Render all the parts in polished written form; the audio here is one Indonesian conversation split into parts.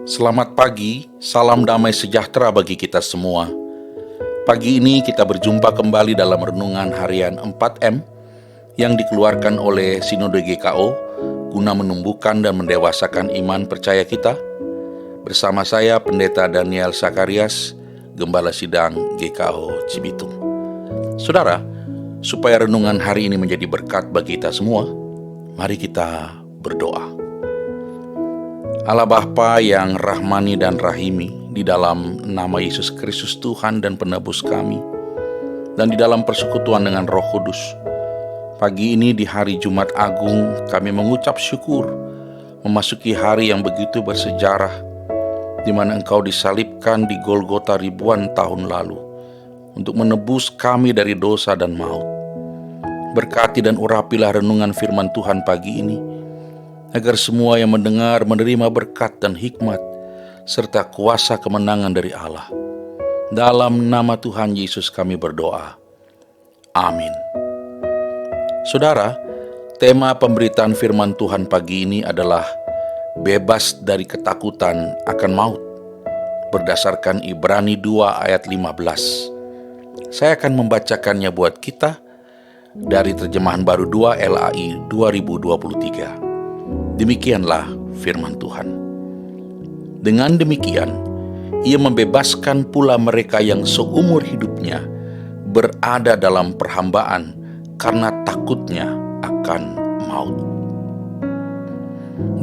Selamat pagi, salam damai sejahtera bagi kita semua. Pagi ini kita berjumpa kembali dalam renungan harian 4M yang dikeluarkan oleh Sinode GKO guna menumbuhkan dan mendewasakan iman percaya kita. Bersama saya Pendeta Daniel Sakarias, Gembala Sidang GKO Cibitung. Saudara, supaya renungan hari ini menjadi berkat bagi kita semua, mari kita berdoa. Allah Bapa yang rahmani dan rahimi, di dalam nama Yesus Kristus Tuhan dan penebus kami, dan di dalam persekutuan dengan Roh Kudus, pagi ini di hari Jumat Agung kami mengucap syukur memasuki hari yang begitu bersejarah, di mana Engkau disalibkan di Golgota ribuan tahun lalu untuk menebus kami dari dosa dan maut. Berkati dan urapilah renungan firman Tuhan pagi ini, agar semua yang mendengar menerima berkat dan hikmat, serta kuasa kemenangan dari Allah. Dalam nama Tuhan Yesus kami berdoa. Amin. Saudara, tema pemberitaan firman Tuhan pagi ini adalah bebas dari ketakutan akan maut, berdasarkan Ibrani 2 ayat 15. Saya akan membacakannya buat kita dari terjemahan baru 2 LAI 2023. Demikianlah firman Tuhan. Dengan demikian, Ia membebaskan pula mereka yang seumur hidupnya berada dalam perhambaan karena takutnya akan maut.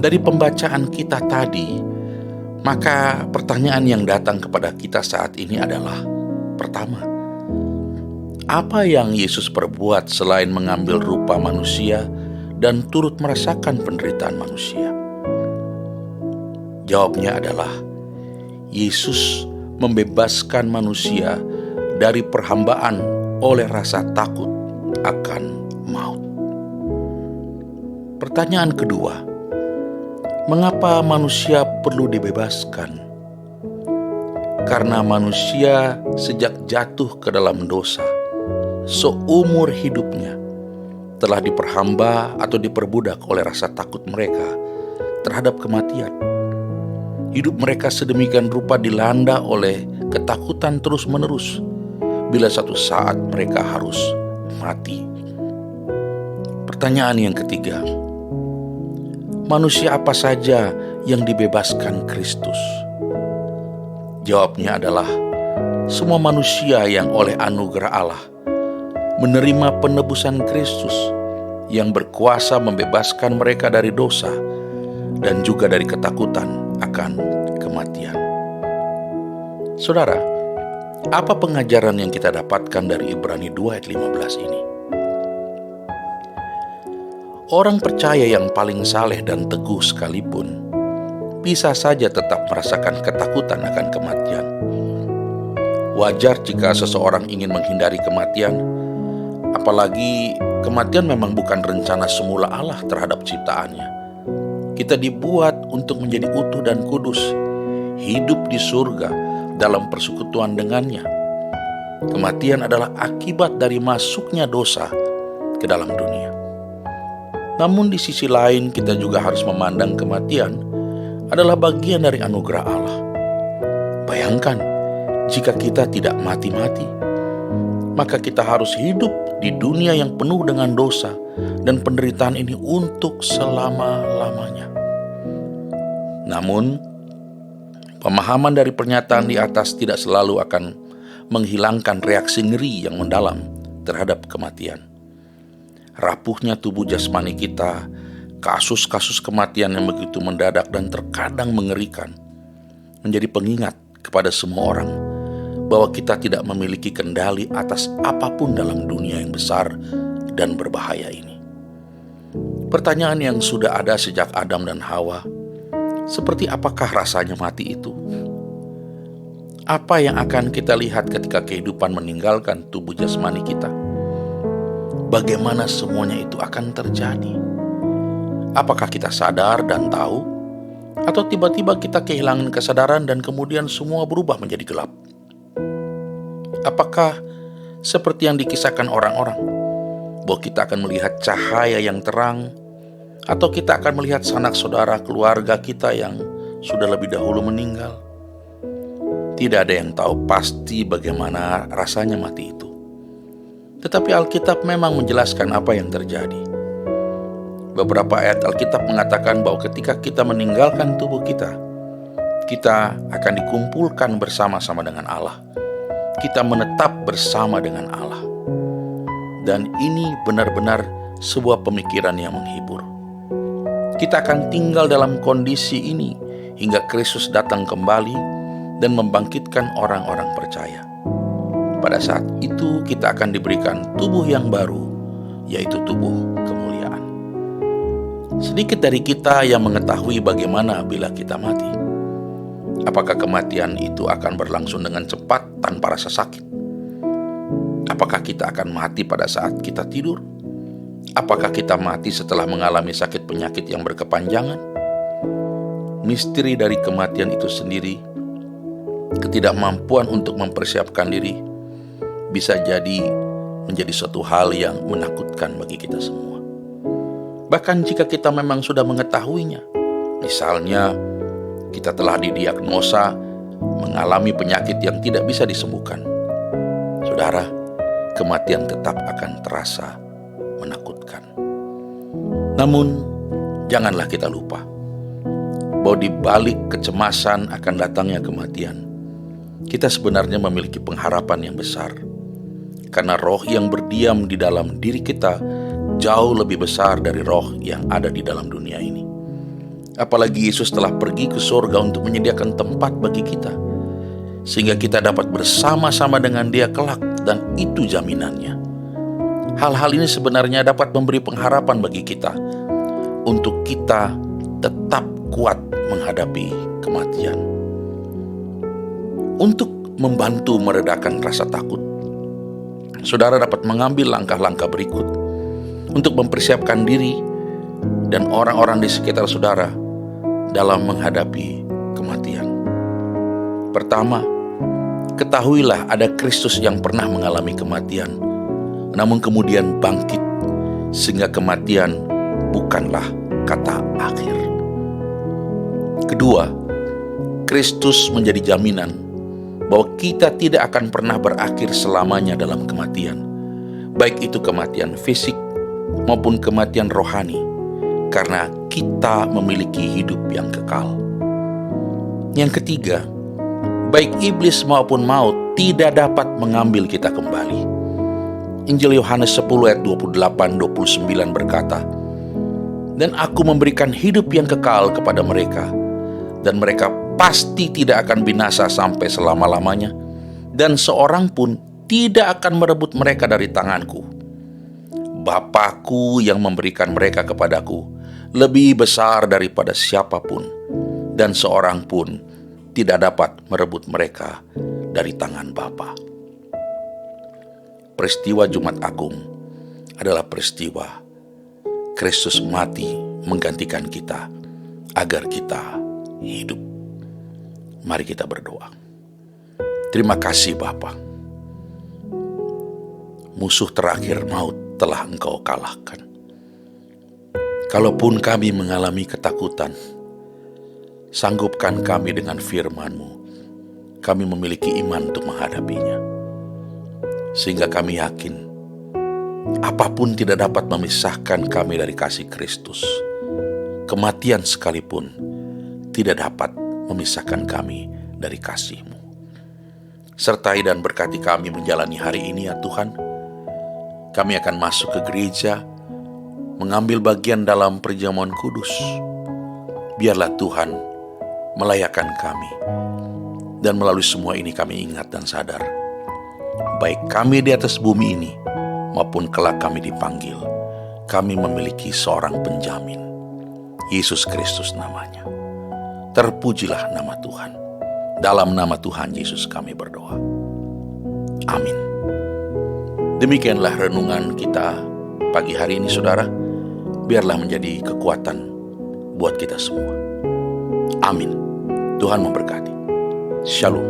Dari pembacaan kita tadi, maka pertanyaan yang datang kepada kita saat ini adalah, pertama, apa yang Yesus perbuat selain mengambil rupa manusia dan turut merasakan penderitaan manusia? Jawabnya adalah, Yesus membebaskan manusia dari perhambaan oleh rasa takut akan maut. Pertanyaan kedua, mengapa manusia perlu dibebaskan? Karena manusia sejak jatuh ke dalam dosa, seumur hidupnya telah diperhamba atau diperbudak oleh rasa takut mereka terhadap kematian. Hidup mereka sedemikian rupa dilanda oleh ketakutan terus-menerus bila satu saat mereka harus mati. Pertanyaan yang ketiga, manusia apa saja yang dibebaskan Kristus? Jawabnya adalah, semua manusia yang oleh anugerah Allah menerima penebusan Kristus yang berkuasa membebaskan mereka dari dosa dan juga dari ketakutan akan kematian. Saudara, apa pengajaran yang kita dapatkan dari Ibrani 2 ayat 15 ini? Orang percaya yang paling saleh dan teguh sekalipun bisa saja tetap merasakan ketakutan akan kematian. Wajar jika seseorang ingin menghindari kematian, apalagi kematian memang bukan rencana semula Allah terhadap ciptaannya. Kita dibuat untuk menjadi utuh dan kudus, hidup di surga dalam persekutuan dengannya. Kematian adalah akibat dari masuknya dosa ke dalam dunia. Namun di sisi lain kita juga harus memandang kematian adalah bagian dari anugerah Allah. Bayangkan jika kita tidak mati-mati, maka kita harus hidup di dunia yang penuh dengan dosa dan penderitaan ini untuk selama-lamanya. Namun, pemahaman dari pernyataan di atas tidak selalu akan menghilangkan reaksi ngeri yang mendalam terhadap kematian. Rapuhnya tubuh jasmani kita, kasus-kasus kematian yang begitu mendadak dan terkadang mengerikan, menjadi pengingat kepada semua orang bahwa kita tidak memiliki kendali atas apapun dalam dunia yang besar dan berbahaya ini. Pertanyaan yang sudah ada sejak Adam dan Hawa, seperti apakah rasanya mati itu? Apa yang akan kita lihat ketika kehidupan meninggalkan tubuh jasmani kita? Bagaimana semuanya itu akan terjadi? Apakah kita sadar dan tahu? Atau tiba-tiba kita kehilangan kesadaran dan kemudian semua berubah menjadi gelap? Apakah seperti yang dikisahkan orang-orang, bahwa kita akan melihat cahaya yang terang, atau kita akan melihat sanak saudara keluarga kita yang sudah lebih dahulu meninggal. Tidak ada yang tahu pasti bagaimana rasanya mati itu. Tetapi Alkitab memang menjelaskan apa yang terjadi. Beberapa ayat Alkitab mengatakan bahwa ketika kita meninggalkan tubuh kita akan dikumpulkan bersama-sama dengan Allah. Kita menetap bersama dengan Allah. Dan ini benar-benar sebuah pemikiran yang menghibur. Kita akan tinggal dalam kondisi ini hingga Kristus datang kembali dan membangkitkan orang-orang percaya. Pada saat itu kita akan diberikan tubuh yang baru, yaitu tubuh kemuliaan. Sedikit dari kita yang mengetahui bagaimana bila kita mati. Apakah kematian itu akan berlangsung dengan cepat tanpa rasa sakit? Apakah kita akan mati pada saat kita tidur? Apakah kita mati setelah mengalami sakit penyakit yang berkepanjangan? Misteri dari kematian itu sendiri, ketidakmampuan untuk mempersiapkan diri, bisa jadi menjadi suatu hal yang menakutkan bagi kita semua. Bahkan jika kita memang sudah mengetahuinya, misalnya kita telah didiagnosa mengalami penyakit yang tidak bisa disembuhkan, saudara, kematian tetap akan terasa menakutkan. Namun, janganlah kita lupa bahwa di balik kecemasan akan datangnya kematian, kita sebenarnya memiliki pengharapan yang besar. Karena roh yang berdiam di dalam diri kita jauh lebih besar dari roh yang ada di dalam dunia ini. Apalagi Yesus telah pergi ke surga untuk menyediakan tempat bagi kita, sehingga kita dapat bersama-sama dengan Dia kelak, dan itu jaminannya. Hal-hal ini sebenarnya dapat memberi pengharapan bagi kita untuk kita tetap kuat menghadapi kematian. Untuk membantu meredakan rasa takut, saudara dapat mengambil langkah-langkah berikut untuk mempersiapkan diri dan orang-orang di sekitar saudara dalam menghadapi kematian. Pertama, ketahuilah ada Kristus yang pernah mengalami kematian, namun kemudian bangkit, sehingga kematian bukanlah kata akhir. Kedua, Kristus menjadi jaminan bahwa kita tidak akan pernah berakhir selamanya dalam kematian, baik itu kematian fisik maupun kematian rohani, karena kita memiliki hidup yang kekal. Yang ketiga, baik iblis maupun maut tidak dapat mengambil kita kembali. Injil Yohanes 10 ayat 28-29 berkata, "Dan aku memberikan hidup yang kekal kepada mereka, dan mereka pasti tidak akan binasa sampai selama-lamanya, dan seorang pun tidak akan merebut mereka dari tanganku. Bapa-Ku yang memberikan mereka kepadaku lebih besar daripada siapapun, dan seorang pun tidak dapat merebut mereka dari tangan Bapa." Peristiwa Jumat Agung adalah peristiwa Kristus mati menggantikan kita agar kita hidup. Mari kita berdoa. Terima kasih Bapa. Musuh terakhir maut telah Engkau kalahkan. Kalaupun kami mengalami ketakutan, sanggupkan kami dengan firman-Mu. Kami memiliki iman untuk menghadapinya, sehingga kami yakin apapun tidak dapat memisahkan kami dari kasih Kristus. Kematian sekalipun tidak dapat memisahkan kami dari kasih-Mu. Sertai dan berkati kami menjalani hari ini ya Tuhan. Kami akan masuk ke gereja, mengambil bagian dalam perjamuan kudus. Biarlah Tuhan melayakkan kami, dan melalui semua ini kami ingat dan sadar, baik kami di atas bumi ini maupun kelak kami dipanggil, kami memiliki seorang penjamin, Yesus Kristus namanya. Terpujilah nama Tuhan. Dalam nama Tuhan Yesus kami berdoa. Amin. Demikianlah renungan kita pagi hari ini saudara. Biarlah menjadi kekuatan buat kita semua. Amin. Tuhan memberkati. Shalom.